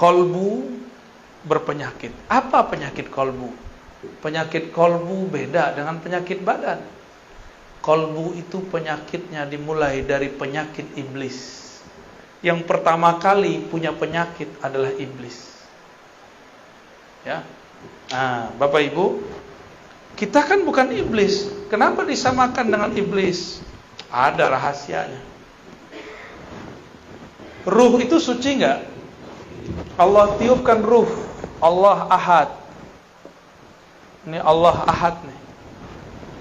kolbu berpenyakit. Apa penyakit kolbu? Penyakit kolbu beda dengan penyakit badan. Kolbu itu penyakitnya dimulai dari penyakit iblis. Yang pertama kali punya penyakit adalah iblis. Ya. Nah, Bapak Ibu, kita kan bukan iblis. Kenapa disamakan dengan iblis? Ada rahasianya. Ruh itu suci enggak? Allah tiupkan ruh. Allah Ahad. Ini Allah Ahad nih.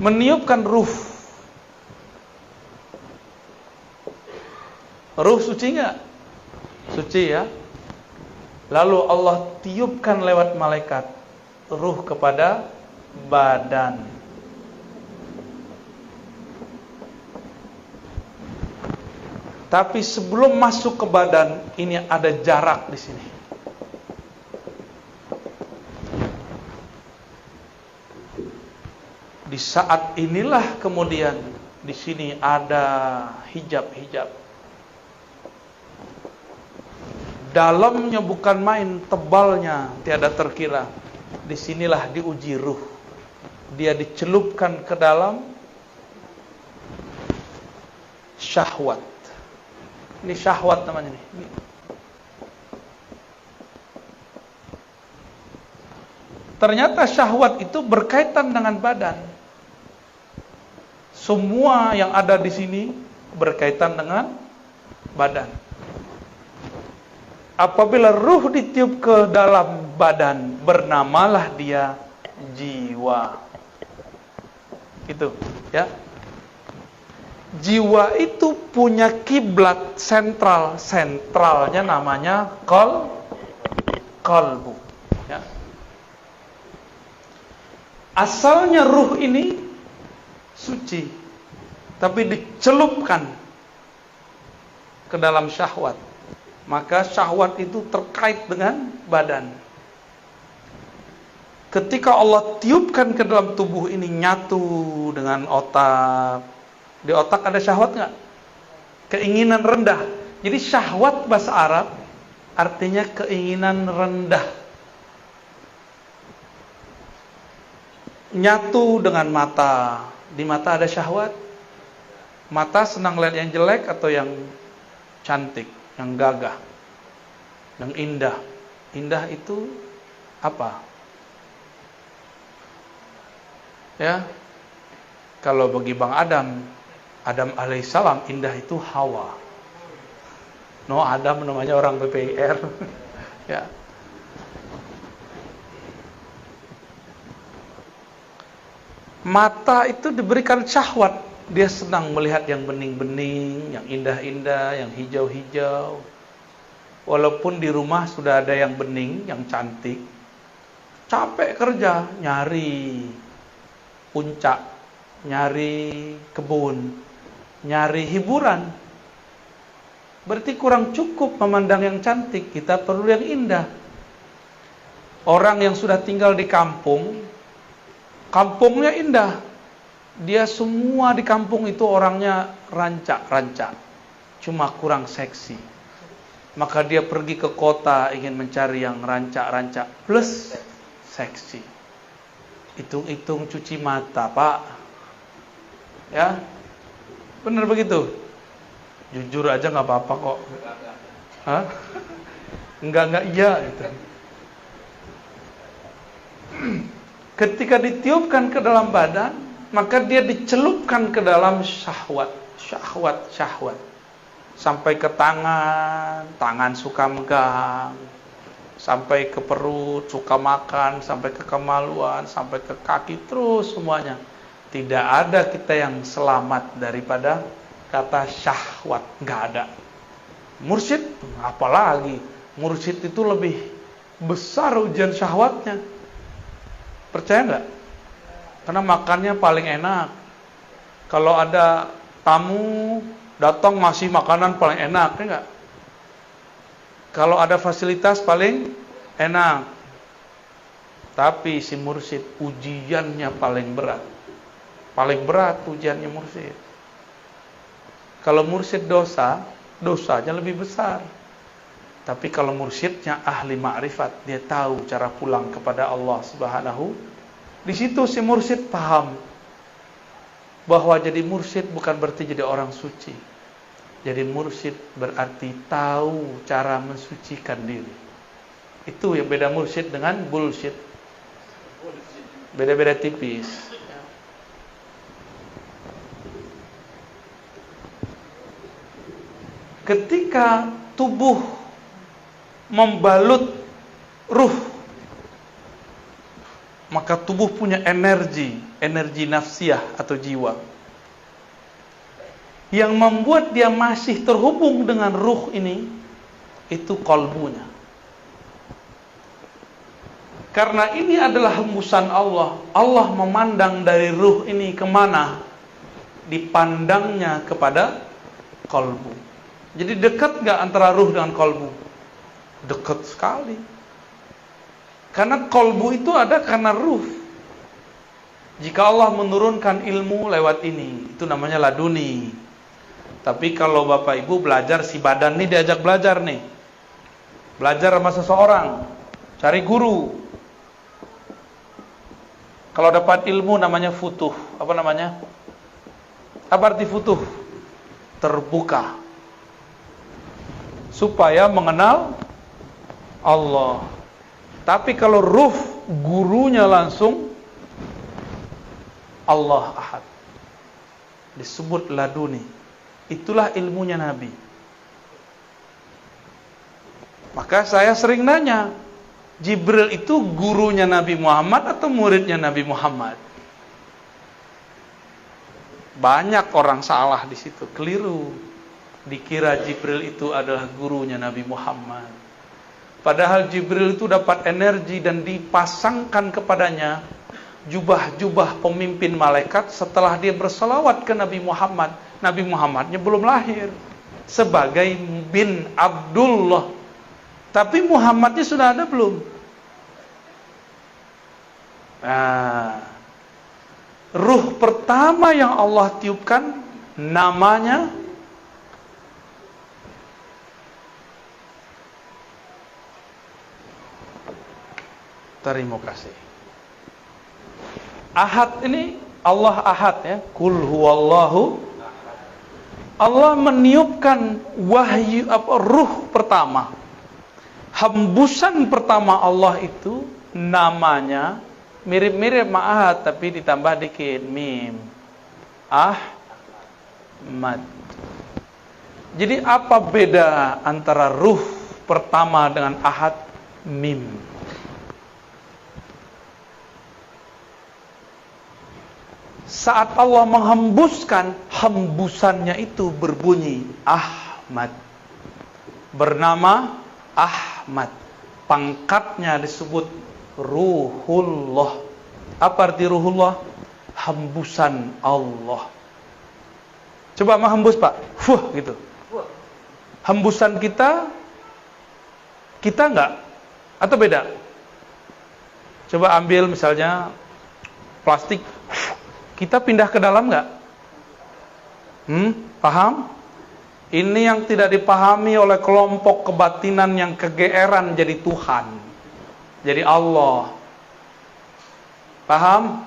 Meniupkan ruh. Ruh suci enggak? Suci ya. Lalu Allah tiupkan lewat malaikat ruh kepada badan. Tapi sebelum masuk ke badan, ini ada jarak di sini. Di saat inilah kemudian di sini ada hijab-hijab. Dalamnya bukan main, tebalnya tiada terkira. Disinilah diuji ruh. Dia dicelupkan ke dalam syahwat. Ini syahwat namanya nih. Ternyata syahwat itu berkaitan dengan badan. Semua yang ada di sini berkaitan dengan badan. Apabila ruh ditiup ke dalam badan, bernamalah dia jiwa. Itu, ya. Jiwa itu punya kiblat sentral. Sentralnya namanya qalbu, ya. Asalnya ruh ini suci, tapi dicelupkan ke dalam syahwat. Maka syahwat itu terkait dengan badan. Ketika Allah tiupkan ke dalam tubuh ini, nyatu dengan otak. Di otak ada syahwat nggak? Keinginan rendah. Jadi syahwat bahasa Arab artinya keinginan rendah. Nyatu dengan mata. Di mata ada syahwat. Mata senang lihat yang jelek atau yang cantik, yang gagah, yang indah. Indah itu apa? Ya, kalau bagi Bang Adam alaihissalam indah itu Hawa. No, Adam namanya orang PPIR. Ya. Mata itu diberikan syahwat. Dia senang melihat yang bening-bening, yang indah-indah, yang hijau-hijau. Walaupun di rumah sudah ada yang bening, yang cantik, capek kerja, nyari puncak, nyari kebun, nyari hiburan. Berarti kurang cukup memandang yang cantik, kita perlu yang indah. Orang yang sudah tinggal di kampung, kampungnya indah. Dia semua di kampung itu orangnya rancak-rancak, cuma kurang seksi. Maka dia pergi ke kota ingin mencari yang rancak-rancak plus seksi. Hitung-hitung cuci mata, Pak. Ya, benar begitu. Jujur aja nggak apa-apa kok. Hah? Enggak iya gitu. Ketika ditiupkan ke dalam badan, maka dia dicelupkan ke dalam syahwat. Sampai ke tangan, tangan suka megang. Sampai ke perut, suka makan. Sampai ke kemaluan, sampai ke kaki, terus semuanya. Tidak ada kita yang selamat daripada kata syahwat. Nggak ada. Mursyid, apalagi. Mursyid itu lebih besar ujian syahwatnya. Percaya nggak? Karena makannya paling enak. Kalau ada tamu datang masih makanan paling enak, ya enggak? Kalau ada fasilitas paling enak. Tapi si mursyid ujiannya paling berat. Paling berat ujiannya mursyid. Kalau mursyid dosa, dosanya lebih besar. Tapi kalau mursyidnya ahli ma'rifat, dia tahu cara pulang kepada Allah Subhanahu. Di situ si mursyid paham bahwa jadi mursyid bukan berarti jadi orang suci. Jadi mursyid berarti tahu cara mensucikan diri. Itu yang beda mursyid dengan bullshit. Beda-beda tipis. Ketika tubuh membalut ruh, maka tubuh punya energi nafsiyah atau jiwa. Yang membuat dia masih terhubung dengan ruh ini, itu qalbunya. Karena ini adalah hembusan Allah. Allah memandang dari ruh ini kemana? Dipandangnya kepada qalbu. Jadi dekat gak antara ruh dengan qalbu? Dekat sekali. Karena qalbu itu ada karena ruh. Jika Allah menurunkan ilmu lewat ini, itu namanya laduni. Tapi kalau Bapak Ibu belajar, si badan nih diajak belajar nih. Belajar sama seseorang, cari guru. Kalau dapat ilmu namanya futuh. Apa namanya? Apa arti futuh? Terbuka. Supaya mengenal Allah. Tapi kalau ruh, gurunya langsung Allah Ahad. Disebut laduni. Itulah ilmunya Nabi. Maka saya sering nanya, Jibril itu gurunya Nabi Muhammad atau muridnya Nabi Muhammad? Banyak orang salah di situ, keliru. Dikira Jibril itu adalah gurunya Nabi Muhammad. Padahal Jibril itu dapat energi dan dipasangkan kepadanya jubah-jubah pemimpin malaikat setelah dia berselawat ke Nabi Muhammad. Nabi Muhammadnya belum lahir, sebagai bin Abdullah. Tapi Muhammadnya sudah ada belum? Nah, ruh pertama yang Allah tiupkan namanya terima kasih. Ahad ini Allah Ahad ya. Qul huwallahu. Allah meniupkan wahyu ruh pertama. Hembusan pertama Allah itu namanya mirip-mirip Ahad tapi ditambah dikit mim. Ahmad. Jadi apa beda antara ruh pertama dengan Ahad? Mim. Saat Allah menghembuskan, hembusannya itu berbunyi Ahmad. Bernama Ahmad. Pangkatnya disebut Ruhullah. Apa arti Ruhullah? Hembusan Allah. Coba menghembus Pak. Gitu. Hembusan kita enggak? Atau beda? Coba ambil misalnya plastik. Kita pindah ke dalam nggak? Paham? Ini yang tidak dipahami oleh kelompok kebatinan yang kegeeran jadi Tuhan, jadi Allah. Paham?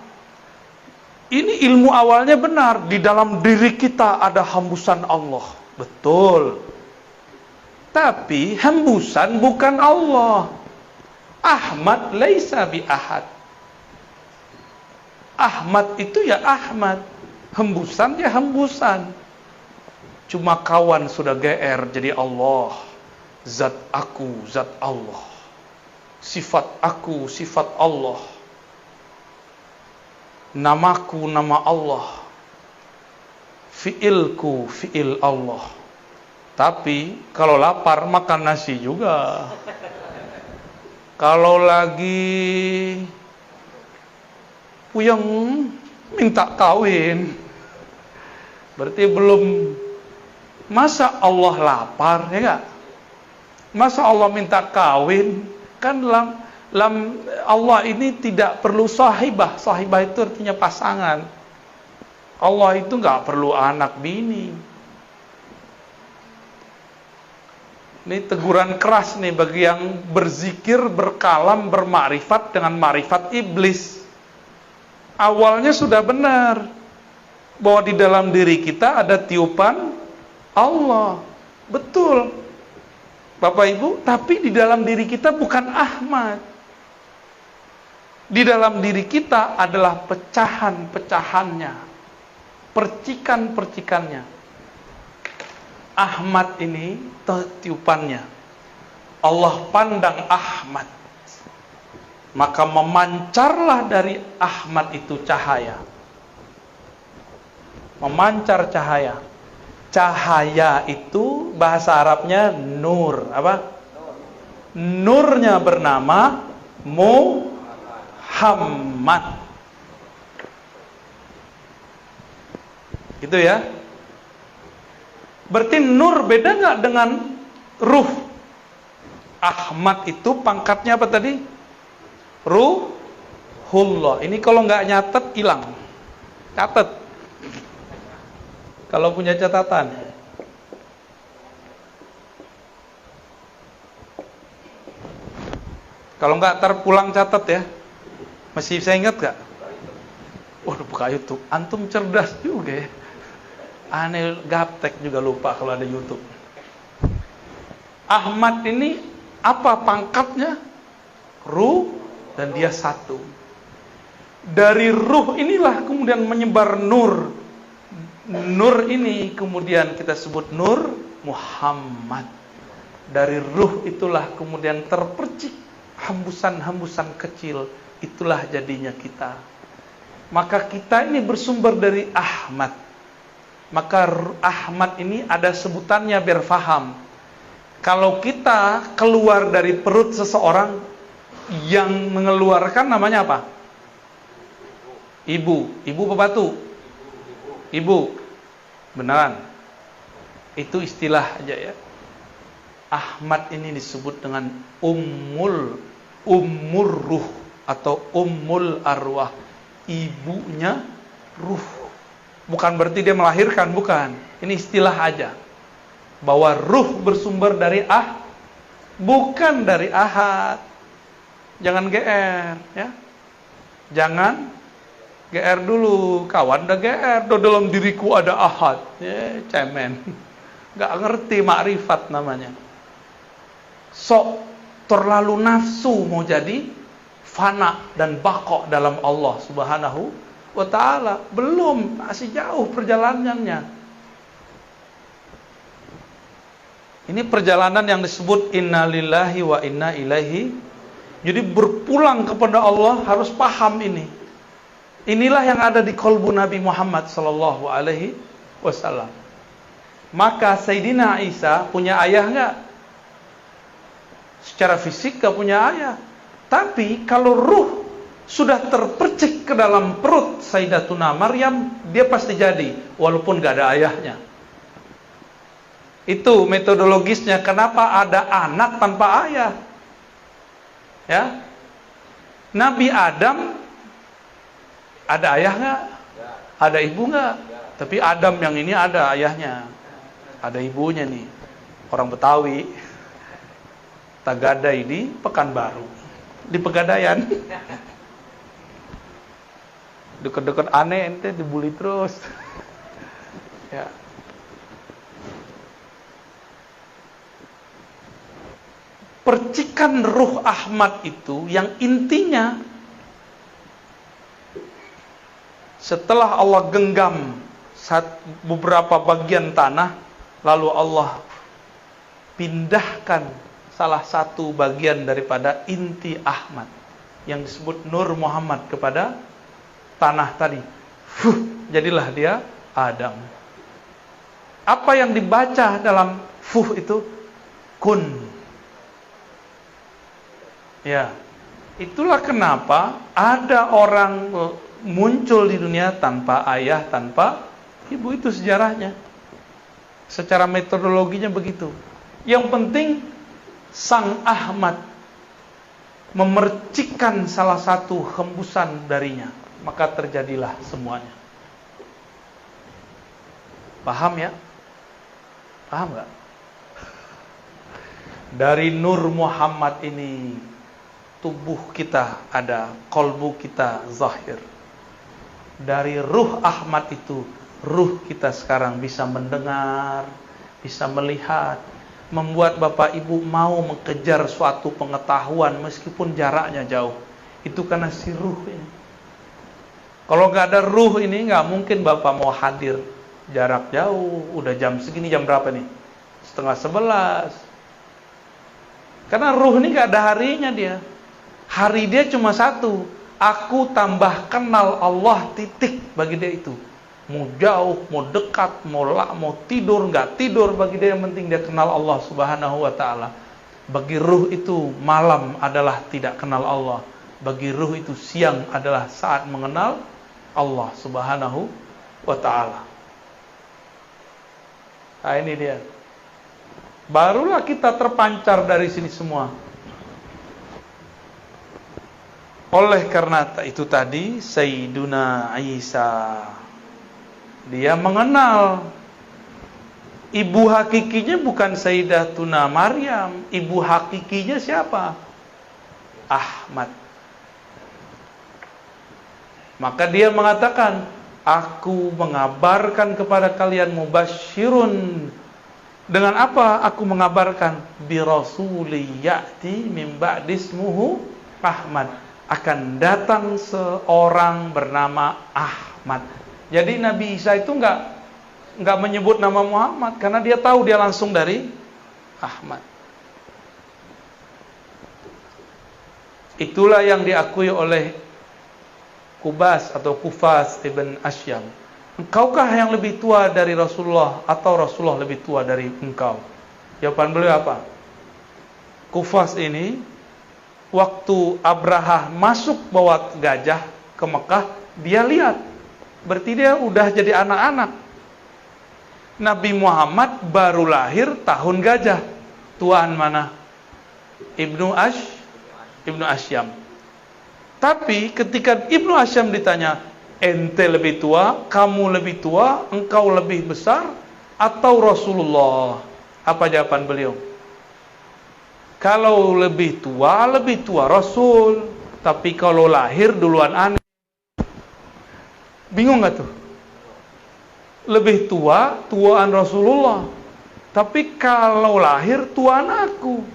Ini ilmu awalnya benar. Di dalam diri kita ada hembusan Allah. Betul. Tapi hembusan bukan Allah. Ahmad laisa bi ahad. Ahmad itu ya Ahmad, hembusan ya hembusan. Cuma kawan sudah GR jadi Allah. Zat aku, zat Allah. Sifat aku, sifat Allah. Namaku, nama Allah. Fi'ilku, fi'il Allah. Tapi kalau lapar makan nasi juga. Kalau lagi puyeng minta kawin, berarti belum. Masa Allah lapar, ya enggak? Masa Allah minta kawin? Kan Allah ini tidak perlu sahibah. Sahibah itu artinya pasangan. Allah itu enggak perlu anak bini. Ini teguran keras nih bagi yang berzikir, berkalam, bermakrifat dengan makrifat iblis. Awalnya sudah benar bahwa di dalam diri kita ada tiupan Allah. Betul, Bapak Ibu, tapi di dalam diri kita bukan Ahmad. Di dalam diri kita adalah pecahan-pecahannya, percikan-percikannya. Ahmad ini tiupannya. Allah pandang Ahmad, maka memancarlah dari Ahmad itu cahaya. Memancar cahaya. Cahaya itu bahasa Arabnya nur. Apa? Nurnya bernama Muhammad. Gitu ya. Berarti nur beda nggak dengan ruh? Ahmad itu pangkatnya apa tadi? Ruhullah. Ini kalau nggak nyatet hilang. Catat. Kalau punya catatan. Kalau nggak terpulang catat ya. Masih bisa ingat nggak? Waduh, buka YouTube. Antum cerdas juga ya. Aneh, gaptek juga lupa kalau ada YouTube. Ahmad ini apa pangkatnya? Ruh, dan dia satu. Dari ruh inilah kemudian menyebar nur. Nur ini kemudian kita sebut nur Muhammad. Dari ruh itulah kemudian terpercik hembusan-hembusan kecil. Itulah jadinya kita. Maka kita ini bersumber dari Ahmad. Maka Ahmad ini ada sebutannya biar faham. Kalau kita keluar dari perut seseorang, yang mengeluarkan namanya apa? Ibu. Ibu apa batu? Ibu. Beneran. Itu istilah aja ya. Ahmad ini disebut dengan ummur ruh atau ummul arwah. Ibunya ruh. Bukan berarti dia melahirkan, bukan. Ini istilah aja. Bahwa ruh bersumber dari bukan dari ahad. Jangan GR ya. Jangan GR dulu. Kawan udah GR, dalam diriku ada ahad. Ya, cemen. Gak ngerti makrifat namanya. Sok terlalu nafsu mau jadi fana dan baqo dalam Allah Subhanahu wa ta'ala. Belum, masih jauh perjalanannya. Ini perjalanan yang disebut innalillahi wa inna ilaihi. Jadi berpulang kepada Allah harus paham ini. Inilah yang ada di kolbu Nabi Muhammad sallallahu alaihi wasallam. Maka Sayyidina Isa punya ayah enggak? Secara fisik enggak punya ayah. Tapi kalau ruh sudah terpercik ke dalam perut Sayyidatuna Maryam, dia pasti jadi, walaupun gak ada ayahnya. Itu metodologisnya. Kenapa ada anak tanpa ayah? Ya, Nabi Adam ada ayah nggak? Ada ibu nggak? Tapi Adam yang ini ada ayahnya, ada ibunya nih. Orang Betawi, Tagadai di Pekanbaru, di Pegadaian. Deket-deket aneh ente dibully terus. Ya. Percikan ruh Ahmad itu yang intinya setelah Allah genggam beberapa bagian tanah, lalu Allah pindahkan salah satu bagian daripada inti Ahmad yang disebut Nur Muhammad kepada tanah tadi. Jadilah dia Adam. Apa yang dibaca dalam itu? Kun. Ya, itulah kenapa ada orang muncul di dunia tanpa ayah, tanpa ibu. Itu sejarahnya. Secara metodologinya begitu. Yang penting Sang Ahmad memercikkan salah satu hembusan darinya, maka terjadilah semuanya. Paham ya? Paham gak? Dari nur Muhammad ini tubuh kita ada, kolbu kita zahir. Dari ruh Ahmad itu, ruh kita sekarang bisa mendengar, bisa melihat, membuat Bapak Ibu mau mengejar suatu pengetahuan meskipun jaraknya jauh. Itu karena si ruh ini. Kalau nggak ada ruh ini, nggak mungkin Bapak mau hadir. Jarak jauh, udah jam segini, jam berapa nih? 10:30. Karena ruh ini nggak ada harinya dia. Hari dia cuma satu. Aku tambah kenal Allah, titik bagi dia itu. Mau jauh, mau dekat, mau tidur, nggak tidur, bagi dia yang penting dia kenal Allah Subhanahu wa ta'ala. Bagi ruh itu malam adalah tidak kenal Allah. Bagi ruh itu siang adalah saat mengenal Allah Subhanahu wa ta'ala. Nah ini dia. Barulah kita terpancar dari sini semua. Oleh karena itu tadi Sayyiduna Isa, dia mengenal ibu hakikinya bukan Sayyidatuna Maryam. Ibu hakikinya siapa? Ahmad. Maka dia mengatakan, aku mengabarkan kepada kalian mubasyirun. Dengan apa aku mengabarkan? Bi rasuli ya'ti min ba'di ismuhu Ahmad. Akan datang seorang bernama Ahmad. Jadi Nabi Isa itu enggak menyebut nama Muhammad karena dia tahu dia langsung dari Ahmad. Itulah yang diakui oleh Kubas atau Kufas ibn Asyam. Engkaukah yang lebih tua dari Rasulullah atau Rasulullah lebih tua dari engkau? Jawaban beliau apa? Kufas ini waktu Abraha masuk bawa gajah ke Mekah, dia lihat. Berarti dia udah jadi anak-anak. Nabi Muhammad baru lahir tahun gajah. Tuaan mana? Ibnu Asyam. Tapi ketika Ibnu Asyam ditanya, ente lebih tua, kamu lebih tua, engkau lebih besar, atau Rasulullah? Apa jawaban beliau? Kalau lebih tua Rasul. Tapi kalau lahir duluan aneh. Bingung gak tuh? Lebih tuaan Rasulullah. Tapi kalau lahir tuaan aku.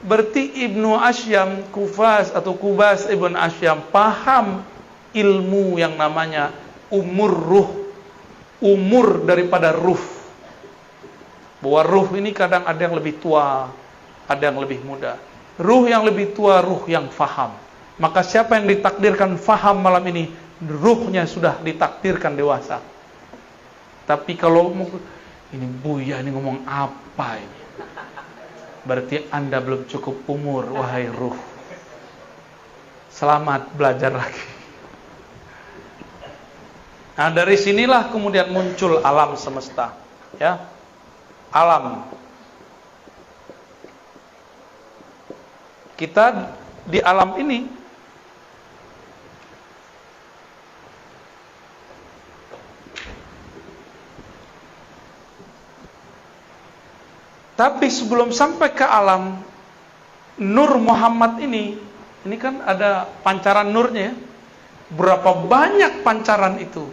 Berarti Ibnu Asyam, Kufas atau Kubas Ibn Asyam paham ilmu yang namanya umur ruh. Umur daripada ruh. Bahwa ruh ini kadang ada yang lebih tua, ada yang lebih muda. Ruh yang lebih tua, ruh yang faham. Maka siapa yang ditakdirkan faham malam ini, ruhnya sudah ditakdirkan dewasa. Tapi kalau ini Buya ini ngomong apa ini? Berarti Anda belum cukup umur, wahai ruh. Selamat belajar lagi. Nah, dari sinilah kemudian muncul alam semesta, ya. Alam. Kita di alam ini tapi sebelum sampai ke alam Nur Muhammad ini kan ada pancaran nurnya ya. Berapa banyak pancaran itu?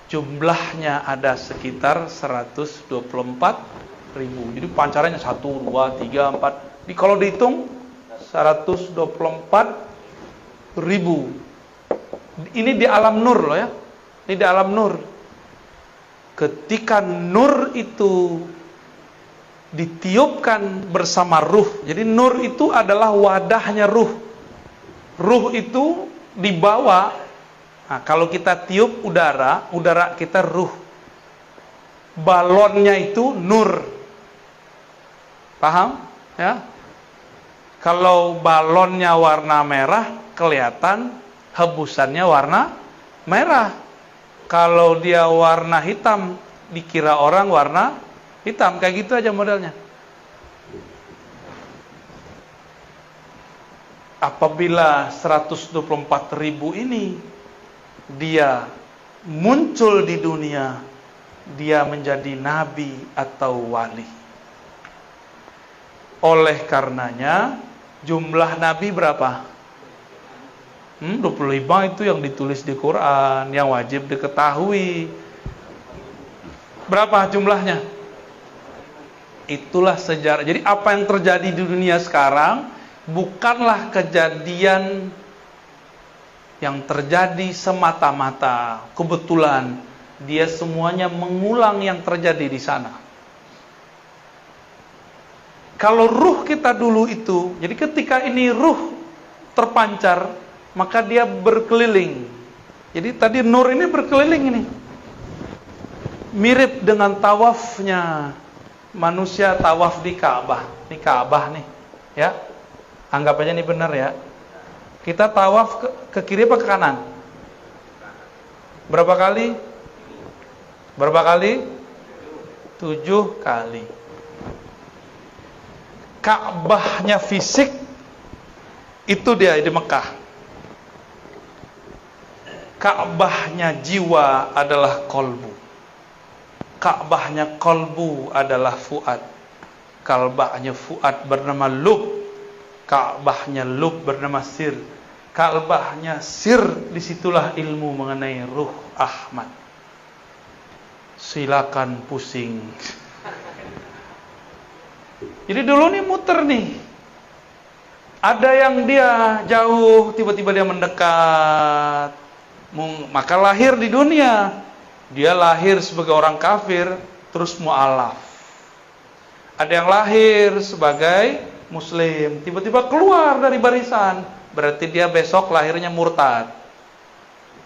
Jumlahnya ada sekitar 124.000. Jadi pancarannya 1, 2, 3, 4. Kalau dihitung 124.000. Ini di alam nur loh ya. Ini di alam nur. Ketika nur itu ditiupkan bersama ruh. Jadi nur itu adalah wadahnya ruh. Ruh itu dibawa. Nah, kalau kita tiup udara kita ruh. Balonnya itu nur. Paham? Ya. Kalau balonnya warna merah, kelihatan hebusannya warna merah. Kalau dia warna hitam, dikira orang warna hitam. Kayak gitu aja modelnya. Apabila 124.000 ini dia muncul di dunia, dia menjadi nabi atau wali. Oleh karenanya jumlah nabi berapa? 25 itu yang ditulis di Quran, yang wajib diketahui. Berapa jumlahnya? Itulah sejarah. Jadi apa yang terjadi di dunia sekarang bukanlah kejadian yang terjadi semata-mata kebetulan. Dia semuanya mengulang yang terjadi di sana. Kalau ruh kita dulu itu, jadi ketika ini ruh terpancar, maka dia berkeliling. Jadi tadi nur ini berkeliling ini. Mirip dengan tawafnya manusia tawaf di Ka'bah. Ini Ka'bah nih, ya. Anggap aja ini benar ya. Kita tawaf ke kiri apa ke kanan? Berapa kali? Berapa kali? 7 kali. Ka'bahnya fisik itu dia di Mekah. Ka'bahnya jiwa adalah kolbu. Ka'bahnya kolbu adalah fuad. Ka'bahnya fuad bernama lub. Ka'bahnya lub bernama sir. Ka'bahnya sir, disitulah ilmu mengenai ruh Ahmad. Silakan pusing. Jadi dulu nih muter nih. Ada yang dia jauh, tiba-tiba dia mendekat. Maka lahir di dunia. Dia lahir sebagai orang kafir, terus mu'alaf. Ada yang lahir sebagai muslim, tiba-tiba keluar dari barisan, berarti dia besok lahirnya murtad.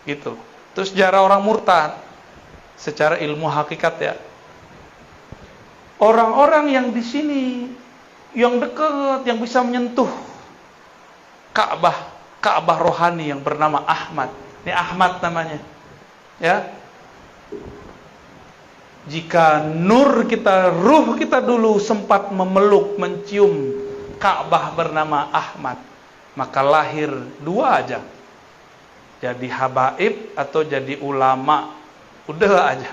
Gitu. Terus sejarah orang murtad secara ilmu hakikat ya. Orang-orang yang di sini yang dekat, yang bisa menyentuh Ka'bah rohani yang bernama Ahmad. Ini Ahmad namanya. Ya. Jika nur kita, ruh kita dulu sempat memeluk, mencium Ka'bah bernama Ahmad, maka lahir 2 aja. Jadi habaib atau jadi ulama. Udah aja.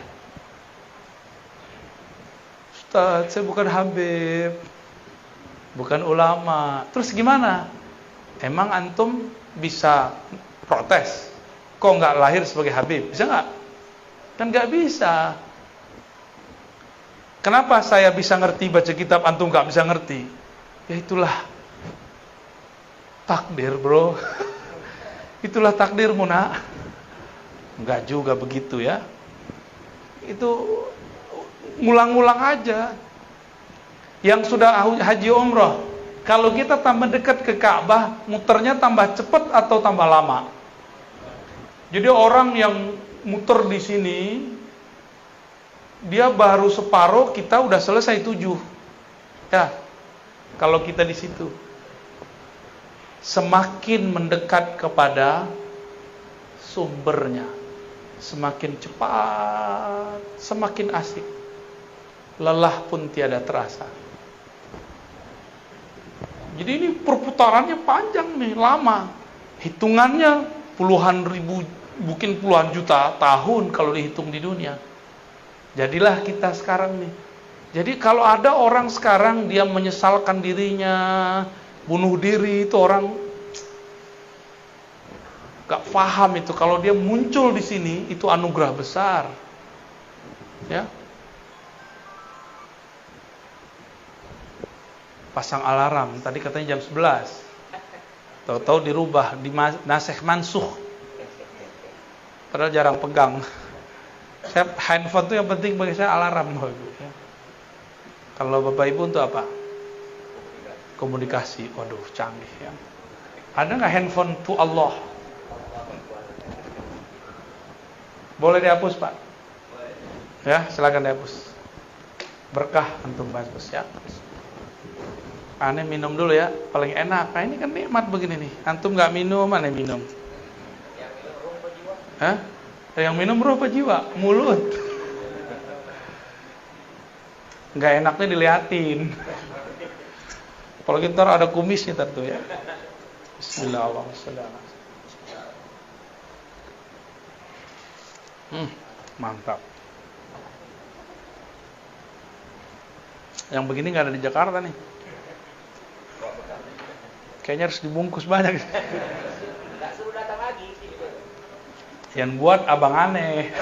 Ustaz, saya bukan habib, bukan ulama. Terus gimana? Emang antum bisa protes? Kok nggak lahir sebagai habib? Bisa nggak? Kan nggak bisa. Kenapa saya bisa ngerti baca kitab, antum nggak bisa ngerti? Ya itulah takdir, bro. Itulah takdirmu, nak. Nggak juga begitu ya. Itu ngulang-ngulang aja. Yang sudah haji umroh, kalau kita tambah dekat ke Ka'bah, muternya tambah cepat atau tambah lama? Jadi orang yang muter di sini, dia baru separuh, kita udah selesai 7. Ya, kalau kita di situ. Semakin mendekat kepada sumbernya, semakin cepat, semakin asik. Lelah pun tiada terasa. Jadi ini perputarannya panjang nih, lama. Hitungannya puluhan ribu, mungkin puluhan juta tahun kalau dihitung di dunia. Jadilah kita sekarang nih. Jadi kalau ada orang sekarang dia menyesalkan dirinya, bunuh diri, itu orang gak paham itu. Kalau dia muncul di sini, itu anugerah besar. Ya. Pasang alarm, tadi katanya jam 11. Tahu-tahu dirubah, nasikh mansuh. Padahal jarang pegang. Saya handphone itu yang penting bagi saya alarm. Ya. Kalau Bapak Ibu untuk apa? Komunikasi. Waduh, canggih ya. Ada nggak handphone to Allah? Boleh dihapus, Pak? Ya, silakan dihapus. Berkah antum hapus ya. Aneh minum dulu ya, paling enak. Nah ini kan nikmat begini nih. Antum nggak minum, aneh minum. Hah? Yang minum ruh apa jiwa? Mulut. Nggak enaknya diliatin. Apalagi ntar ada kumisnya tentu ya. Bismillahirrahmanirrahim. Mantap. Yang begini nggak ada di Jakarta nih. Kayaknya harus dibungkus banyak. Nggak suruh datang lagi. Yang buat abang aneh.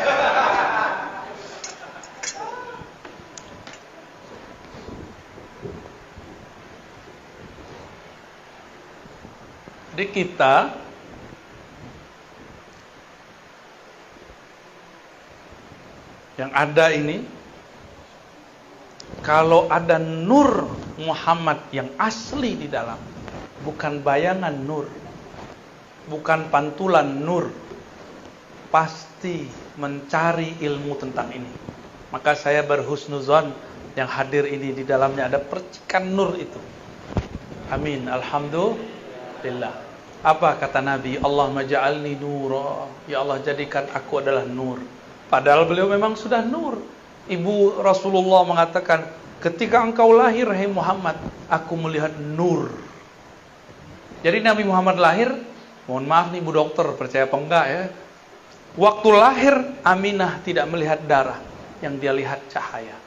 Jadi kita yang ada ini, kalau ada nur Muhammad yang asli di dalam, bukan bayangan nur, bukan pantulan nur, pasti mencari ilmu tentang ini. Maka saya berhusnuzon yang hadir ini di dalamnya ada percikan nur itu. Amin. Alhamdulillah. Apa kata Nabi? Allahumma ja'alni nura. Ya Allah, jadikan aku adalah nur. Padahal beliau memang sudah nur. Ibu Rasulullah mengatakan, ketika engkau lahir, hai Muhammad, aku melihat nur. Jadi Nabi Muhammad lahir, mohon maaf nih Bu Dokter, percaya apa enggak ya? Waktu lahir, Aminah tidak melihat darah, yang dia lihat cahaya.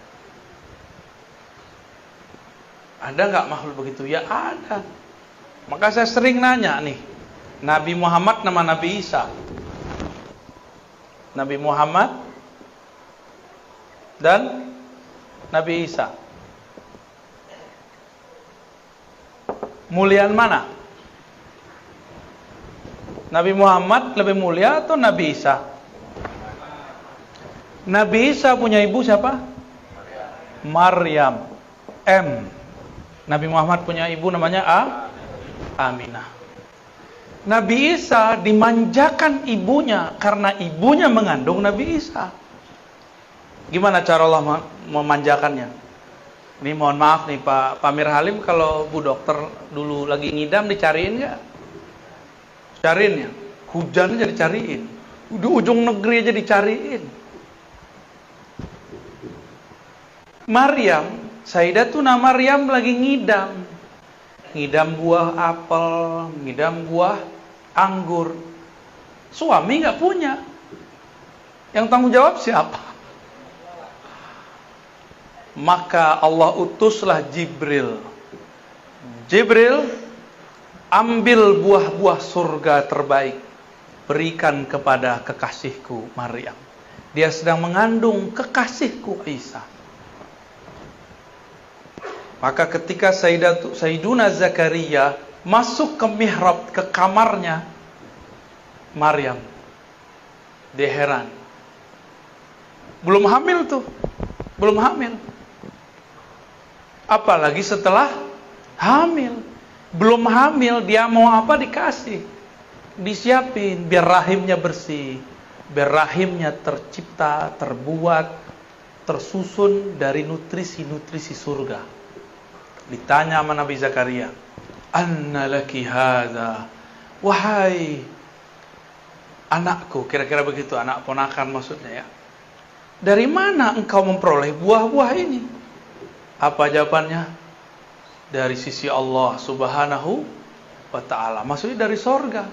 Ada enggak makhluk begitu? Ya ada. Maka saya sering nanya nih, Nabi Muhammad nama Nabi Isa. Nabi Muhammad dan Nabi Isa. Muliaan mana? Nabi Muhammad lebih mulia atau Nabi Isa? Nabi Isa punya ibu siapa? Maryam. M. Nabi Muhammad punya ibu namanya Aminah. Nabi Isa dimanjakan ibunya karena ibunya mengandung Nabi Isa. Gimana cara Allah memanjakannya? Ini mohon maaf nih Pak Pamir Halim, kalau Bu Dokter dulu lagi ngidam dicariin nggak? Cariin ya. Hujan aja dicariin. Di ujung negeri aja dicariin. Maryam, Sayyidatuna Maryam lagi ngidam. Ngidam buah apel, ngidam buah anggur. Suami nggak punya. Yang tanggung jawab siapa? Maka Allah utuslah Jibril. Jibril, ambil buah-buah surga terbaik, berikan kepada kekasihku Maryam. Dia sedang mengandung kekasihku Isa. Maka ketika Sayyiduna Zakaria masuk ke mihrab, ke kamarnya Maryam, dia heran. Belum hamil tuh, belum hamil. Apalagi setelah hamil. Belum hamil, dia mau apa dikasih, disiapin biar rahimnya bersih, biar rahimnya tercipta, terbuat, tersusun dari nutrisi-nutrisi surga. Ditanya sama Nabi Zakaria, "Anna laki hadza?" Wahai anakku, kira-kira begitu, anak ponakan maksudnya ya. Dari mana engkau memperoleh buah-buah ini? Apa jawabannya? Dari sisi Allah Subhanahu wa ta'ala. Maksudnya dari sorga.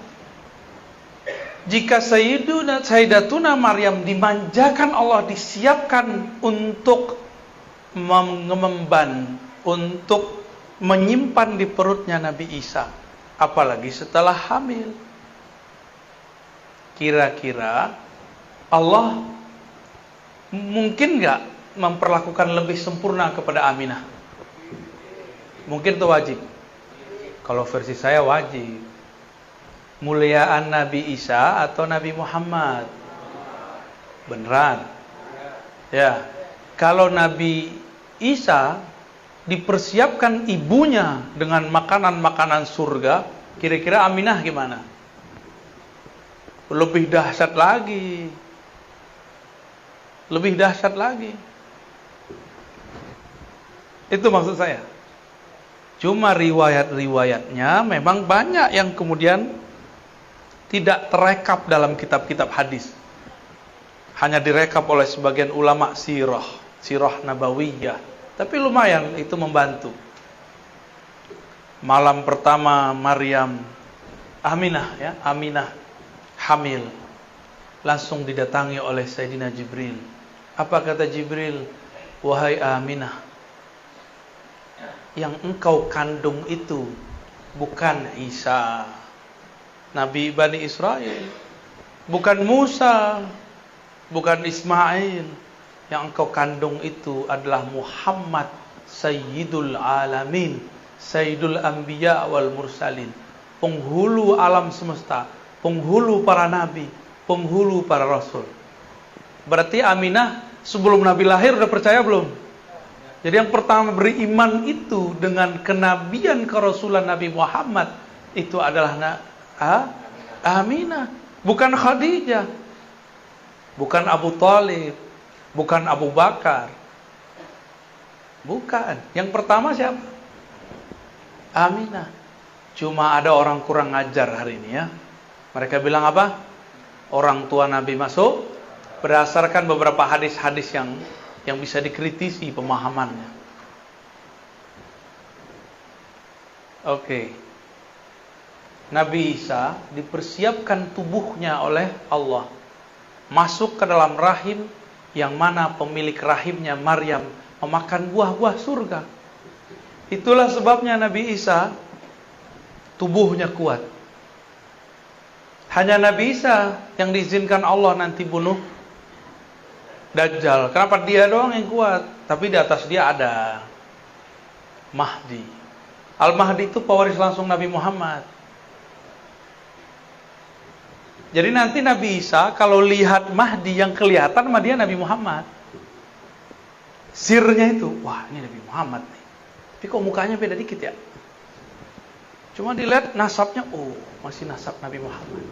Jika Sayyidatuna Maryam dimanjakan Allah, disiapkan untuk mengemban, untuk menyimpan di perutnya Nabi Isa, apalagi setelah hamil. Kira-kira Allah mungkin nggak memperlakukan lebih sempurna kepada Aminah? Mungkin itu wajib. Kalau versi saya wajib. Muliaan Nabi Isa atau Nabi Muhammad? Beneran? Ya. Kalau Nabi Isa dipersiapkan ibunya dengan makanan-makanan surga, kira-kira Aminah gimana? Lebih dahsyat lagi. Lebih dahsyat lagi. Itu maksud saya. Cuma riwayat-riwayatnya memang banyak yang kemudian tidak terekap dalam kitab-kitab hadis. Hanya direkap oleh sebagian ulama sirah nabawiyah. Tapi lumayan itu membantu. Malam pertama Maryam, Aminah hamil. Langsung didatangi oleh Sayyidina Jibril. Apa kata Jibril? Wahai Aminah, yang engkau kandung itu bukan Isa, Nabi Bani Israel, bukan Musa, bukan Ismail. Yang engkau kandung itu adalah Muhammad Sayyidul Alamin, Sayyidul Anbiya wal Mursalin, penghulu alam semesta, penghulu para nabi, penghulu para rasul. Berarti Aminah sebelum Nabi lahir udah percaya belum? Jadi yang pertama beriman itu dengan kenabian kerasulan Nabi Muhammad itu adalah Aminah, bukan Khadijah, bukan Abu Thalib, bukan Abu Bakar. Bukan. Yang pertama siapa? Aminah. Cuma ada orang kurang ajar hari ini ya. Mereka bilang apa? Orang tua Nabi masuk berdasarkan beberapa hadis-hadis yang bisa dikritisi pemahamannya. Oke. Nabi Isa dipersiapkan tubuhnya oleh Allah masuk ke dalam rahim yang mana pemilik rahimnya Maryam memakan buah-buah surga. Itulah sebabnya Nabi Isa tubuhnya kuat. Hanya Nabi Isa yang diizinkan Allah nanti bunuh Dajjal. Kenapa dia doang yang kuat? Tapi di atas dia ada Mahdi. Al-Mahdi itu pewaris langsung Nabi Muhammad. Jadi nanti Nabi Isa kalau lihat Mahdi yang kelihatan sama dia Nabi Muhammad. Sirnya itu, wah ini Nabi Muhammad nih. Tapi kok mukanya beda dikit ya? Cuma dilihat nasabnya, oh masih nasab Nabi Muhammad.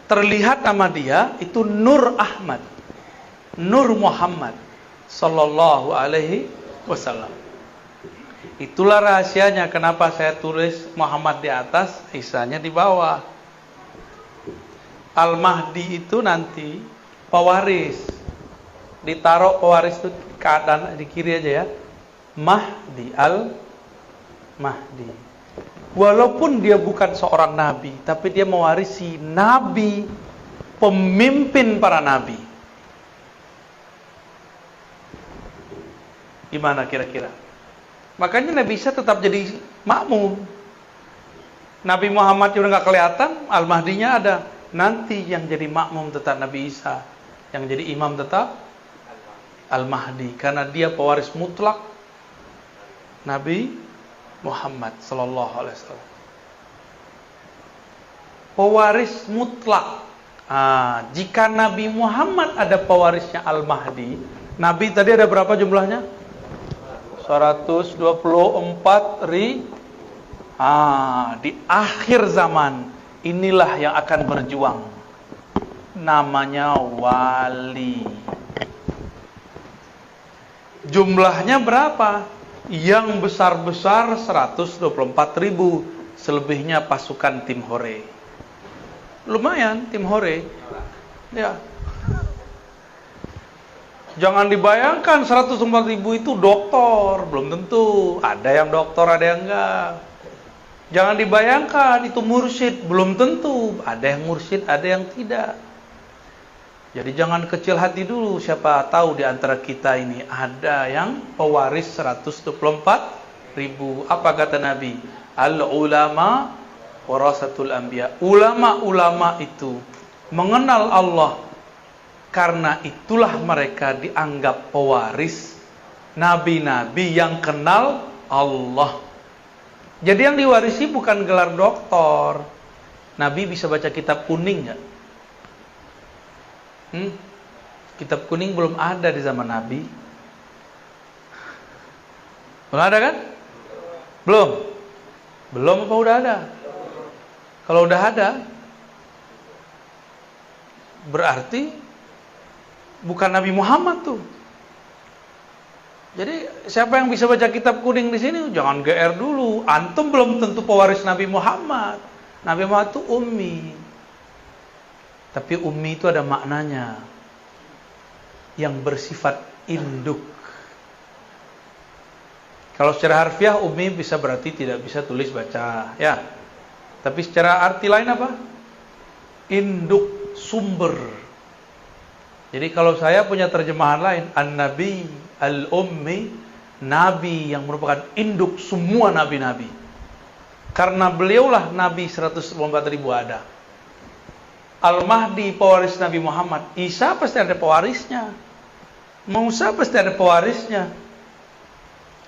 Terlihat nama dia itu Nur Ahmad, Nur Muhammad Sallallahu Alaihi Wasallam. Itulah rahasianya kenapa saya tulis Muhammad di atas, Isanya di bawah. Al-Mahdi itu nanti pewaris. Ditaruh pewaris itu keadaan di kiri aja ya. Mahdi, Al-Mahdi. Walaupun dia bukan seorang nabi, tapi dia mewarisi nabi, pemimpin para nabi. Gimana kira-kira? Makanya Nabi Isa tetap jadi makmum. Nabi Muhammad udah nggak kelihatan, Al-Mahdinya ada. Nanti yang jadi makmum tetap Nabi Isa, yang jadi imam tetap Al-Mahdi, karena dia pewaris mutlak Nabi Muhammad sallallahu alaihi wasallam. Pewaris mutlak. Jika Nabi Muhammad ada pewarisnya Al-Mahdi, Nabi tadi ada berapa jumlahnya? 124 ribu. Di akhir zaman inilah yang akan berjuang. Namanya wali. Jumlahnya berapa? Yang besar-besar 124 ribu. Selebihnya pasukan tim Hore. Lumayan tim Hore. Ya. Jangan dibayangkan 124 ribu itu doktor. Belum tentu. Ada yang doktor, ada yang enggak. Jangan dibayangkan itu mursyid. Belum tentu. Ada yang mursyid, ada yang tidak. Jadi jangan kecil hati dulu, siapa tahu di antara kita ini ada yang pewaris 124 ribu. Apa kata Nabi? Al-ulama warasatul anbiya. Ulama-ulama itu mengenal Allah, karena itulah mereka dianggap pewaris nabi-nabi yang kenal Allah. Jadi yang diwarisi bukan gelar doktor. Nabi bisa baca kitab kuning nggak? Kitab kuning belum ada di zaman Nabi. Belum ada kan? Belum apa udah ada? Kalau udah ada, berarti bukan Nabi Muhammad tuh. Jadi siapa yang bisa baca kitab kuning di sini? Jangan GR dulu. Antum belum tentu pewaris Nabi Muhammad. Nabi Muhammad itu ummi. Tapi ummi itu ada maknanya yang bersifat induk. Kalau secara harfiah ummi bisa berarti tidak bisa tulis baca, ya. Tapi secara arti lain apa? Induk, sumber. Jadi kalau saya punya terjemahan lain, an-nabi al-ummi Nabi yang merupakan induk semua nabi-nabi. Karena beliaulah Nabi 124.000 ada. Al-Mahdi pewaris Nabi Muhammad. Isa pasti ada pewarisnya. Musa pasti ada pewarisnya.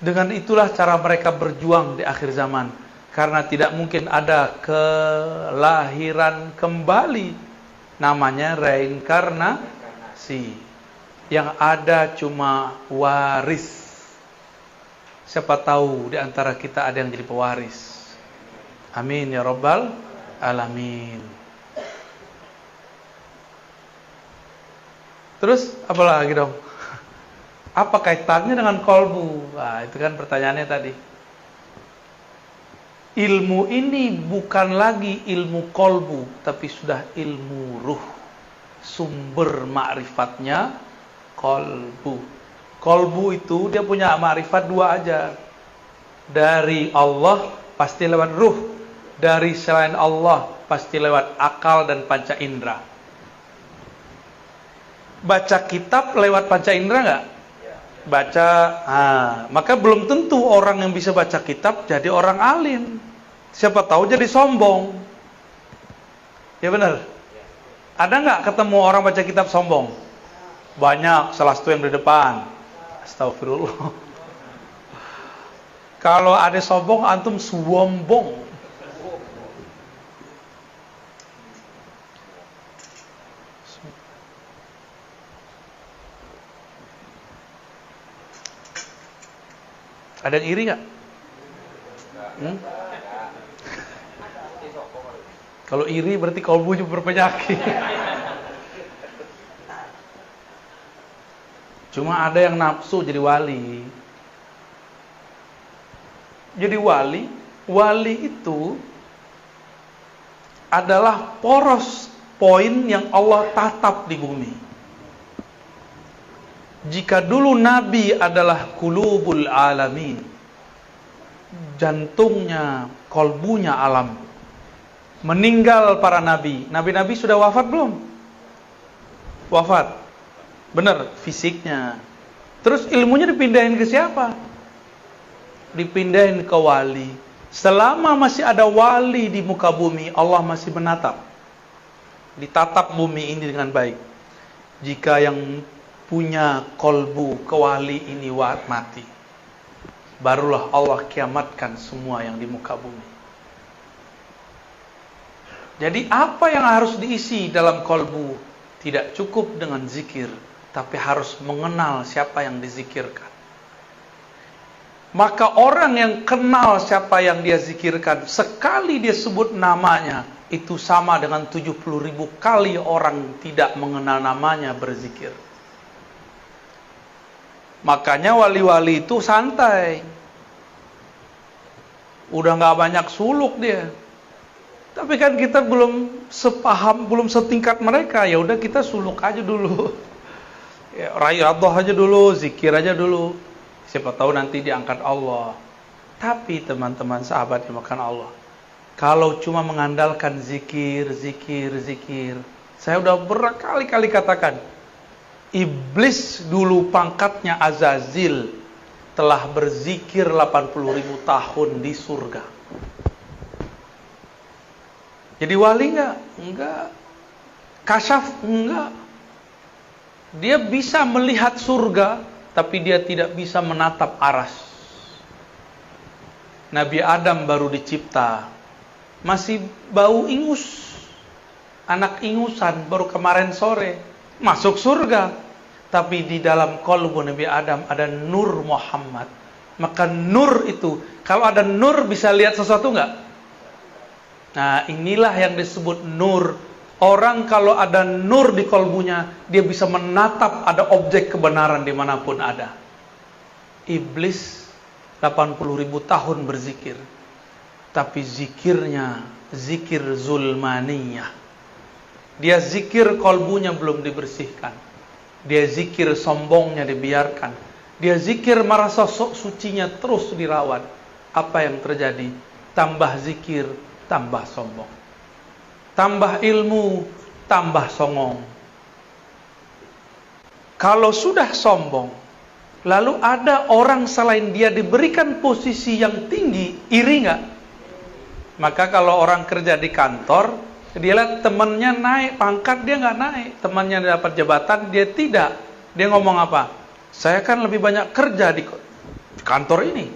Dengan itulah cara mereka berjuang di akhir zaman. Karena tidak mungkin ada kelahiran kembali. Namanya reinkarnasi. Yang ada cuma waris. Siapa tahu di antara kita ada yang jadi pewaris. Amin ya rabbal alamin. Terus apa lagi dong? Apa kaitannya dengan kolbu? Nah, itu kan pertanyaannya tadi. Ilmu ini bukan lagi ilmu kolbu, tapi sudah ilmu ruh. Sumber ma'rifatnya kolbu. Kolbu itu dia punya ma'rifat dua aja. Dari Allah pasti lewat ruh. Dari selain Allah pasti lewat akal dan panca indera. Baca kitab lewat panca indera enggak? Baca, maka belum tentu orang yang bisa baca kitab jadi orang alim. Siapa tahu jadi sombong. Ya benar. Ada nggak ketemu orang baca kitab sombong? Banyak, salah satu yang di depan. Astagfirullah. Kalau ada sombong, antum sombong. Ada yang iri nggak? Kalau iri berarti kalbunya berpenyakit. Cuma ada yang nafsu jadi wali. Jadi wali itu adalah poros poin yang Allah tatap di bumi. Jika dulu Nabi adalah kulubul alamin, jantungnya, kolbunya alam, meninggal para nabi. Nabi-nabi sudah wafat belum? Wafat. Benar, fisiknya. Terus ilmunya dipindahin ke siapa? Dipindahin ke wali. Selama masih ada wali di muka bumi, Allah masih menatap. Ditatap bumi ini dengan baik. Jika yang punya kolbu kewali ini mati, barulah Allah kiamatkan semua yang di muka bumi. Jadi apa yang harus diisi dalam kolbu? Tidak cukup dengan zikir, tapi harus mengenal siapa yang dizikirkan. Maka orang yang kenal siapa yang dia zikirkan, sekali dia sebut namanya, itu sama dengan 70.000 kali orang tidak mengenal namanya berzikir. Makanya wali-wali itu santai. Udah gak banyak suluk dia. Tapi kan kita belum sepaham, belum setingkat mereka. Ya udah kita suluk aja dulu. Ya, riyadhah aja dulu, zikir aja dulu. Siapa tahu nanti diangkat Allah. Tapi teman-teman sahabat yang makan Allah, kalau cuma mengandalkan zikir, saya udah berkali-kali katakan, Iblis dulu pangkatnya Azazil telah berzikir 80.000 tahun di surga. Jadi wali enggak? Enggak. Kasyaf? Enggak. Dia bisa melihat surga, tapi dia tidak bisa menatap aras. Nabi Adam baru dicipta, masih bau ingus, anak ingusan, baru kemarin sore masuk surga. Tapi di dalam qalbu Nabi Adam ada nur Muhammad. Maka nur itu, kalau ada nur bisa lihat sesuatu enggak? Nah, inilah yang disebut nur. Orang kalau ada nur di qalbunya, dia bisa menatap ada objek kebenaran dimanapun ada. Iblis 80.000 tahun berzikir, tapi zikirnya zikir zulmaniyah. Dia zikir qalbunya belum dibersihkan. Dia zikir sombongnya dibiarkan. Dia zikir merasa sok sucinya terus dirawat. Apa yang terjadi? Tambah zikir, tambah sombong. Tambah ilmu, tambah songong. Kalau sudah sombong, Lalu ada orang selain dia diberikan posisi yang tinggi, iri nggak? Maka kalau orang kerja di kantor, dia lihat temannya naik pangkat, dia nggak naik. Temannya dapat jabatan, dia tidak. Dia ngomong apa? Saya kan lebih banyak kerja di kantor ini.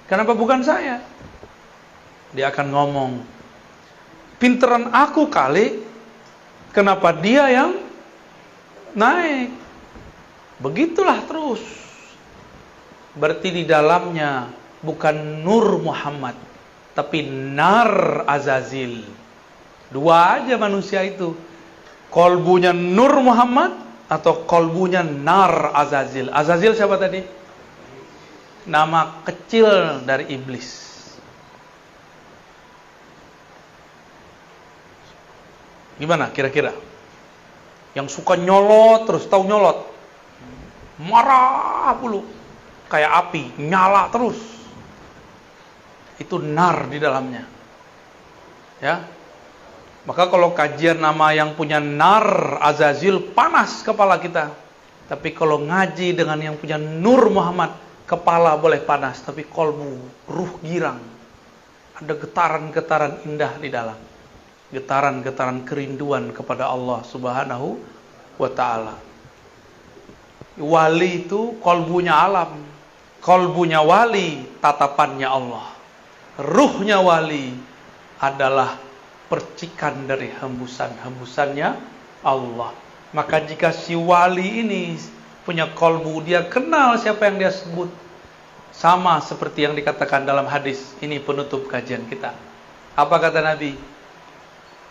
Kenapa bukan saya? Dia akan ngomong, pinteran aku kali, kenapa dia yang naik? Begitulah terus. Berarti di dalamnya bukan Nur Muhammad, tapi Nar Azazil. Dua aja manusia itu. Kolbunya Nur Muhammad atau kolbunya Nar Azazil. Azazil siapa tadi? Nama kecil dari iblis. Gimana kira-kira? Yang suka nyolot terus, tahu nyolot? Marah dulu. Kayak api, nyala terus. Itu nar di dalamnya. Ya. Maka kalau kajian nama yang punya nar Azazil, panas kepala kita. Tapi kalau ngaji dengan yang punya Nur Muhammad, kepala boleh panas, tapi kolbu, ruh girang. Ada getaran-getaran indah di dalam. Getaran-getaran kerinduan kepada Allah Subhanahu wa ta'ala. Wali itu kolbunya alam. Kolbunya wali, tatapannya Allah. Ruhnya wali adalah percikan dari hembusan-hembusannya Allah. Maka jika si wali ini punya kolbu, dia kenal siapa yang dia sebut. Sama seperti yang dikatakan dalam hadis. Ini penutup kajian kita. Apa kata Nabi?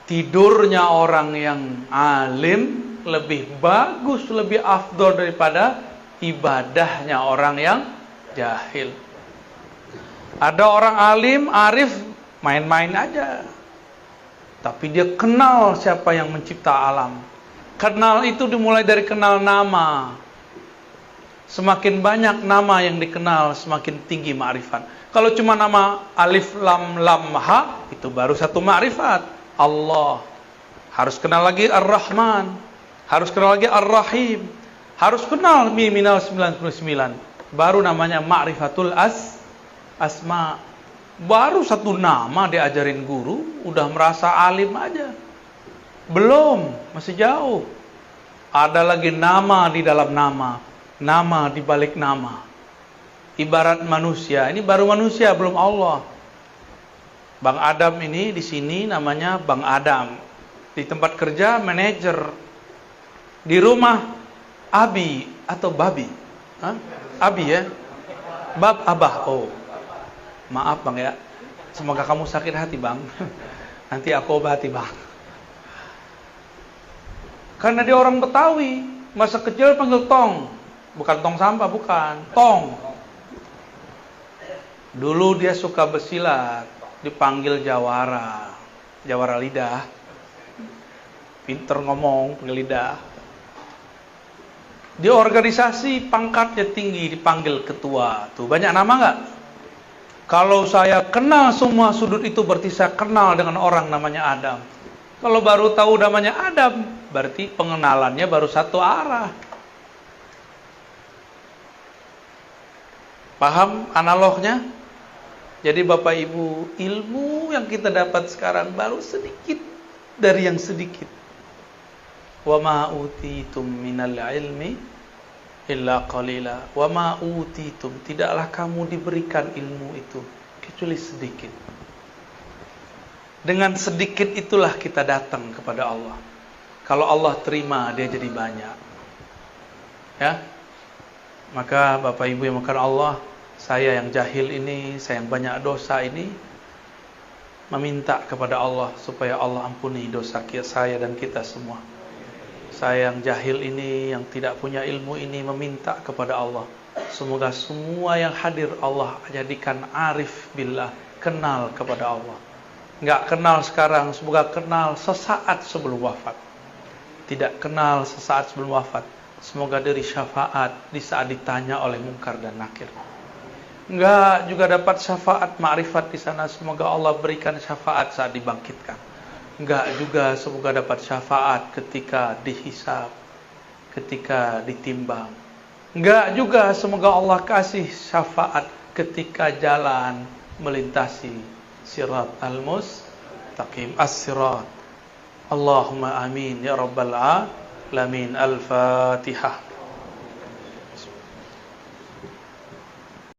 Tidurnya orang yang alim lebih bagus, lebih afdol daripada ibadahnya orang yang jahil. Ada orang alim, arif, main-main aja. Tapi dia kenal siapa yang mencipta alam. Kenal itu dimulai dari kenal nama. Semakin banyak nama yang dikenal, semakin tinggi ma'rifat. Kalau cuma nama alif, lam, lam, ha, itu baru satu ma'rifat. Allah. Harus kenal lagi Ar-Rahman. Harus kenal lagi Ar-Rahim. Harus kenal minal 99. Baru namanya ma'rifatul asma. Baru satu nama diajarin guru, udah merasa alim aja. Belum, masih jauh. Ada lagi nama di dalam nama, nama di balik nama. Ibarat manusia, ini baru manusia, belum Allah. Bang Adam ini di sini namanya Bang Adam. Di tempat kerja manajer. Di rumah Abi atau Babi. Hah? Abi ya? Bab Abah. Oh. Maaf Bang ya. Semoga kamu sakit hati Bang. Nanti aku obati Bang. Karena dia orang Betawi, masa kecil panggil tong. Bukan tong sampah, bukan. Tong. Dulu dia suka bersilat, dipanggil jawara. Jawara lidah. Pinter ngomong, panggil lidah. Di organisasi pangkatnya tinggi, dipanggil ketua. Tuh banyak nama nggak? Kalau saya kenal semua sudut itu, berarti saya kenal dengan orang namanya Adam. Kalau baru tahu namanya Adam, berarti pengenalannya baru satu arah. Paham analognya? Jadi Bapak Ibu, ilmu yang kita dapat sekarang baru sedikit dari yang sedikit. Wa ma utitum minal ilmi illa qalila. Wa ma utitum, tidaklah kamu diberikan ilmu itu kecuali sedikit. Dengan sedikit itulah kita datang kepada Allah. Kalau Allah terima, dia jadi banyak. Ya. Maka Bapak Ibu yang makan Allah, saya yang jahil ini, saya yang banyak dosa ini, meminta kepada Allah supaya Allah ampuni dosa saya dan kita semua. Saya yang jahil ini, yang tidak punya ilmu ini, meminta kepada Allah, semoga semua yang hadir Allah jadikan arif billah, kenal kepada Allah. Enggak kenal sekarang, semoga kenal sesaat sebelum wafat. Tidak kenal sesaat sebelum wafat, semoga diri syafaat di saat ditanya oleh Munkar dan Nakir. Enggak juga dapat syafaat ma'rifat di sana, semoga Allah berikan syafaat saat dibangkitkan. Enggak juga semoga dapat syafaat ketika dihisab, ketika ditimbang. Enggak juga, semoga Allah kasih syafaat ketika jalan melintasi sirat al-mustaqim, as-sirat. Allahumma amin ya rabbal alamin. Al-Fatihah.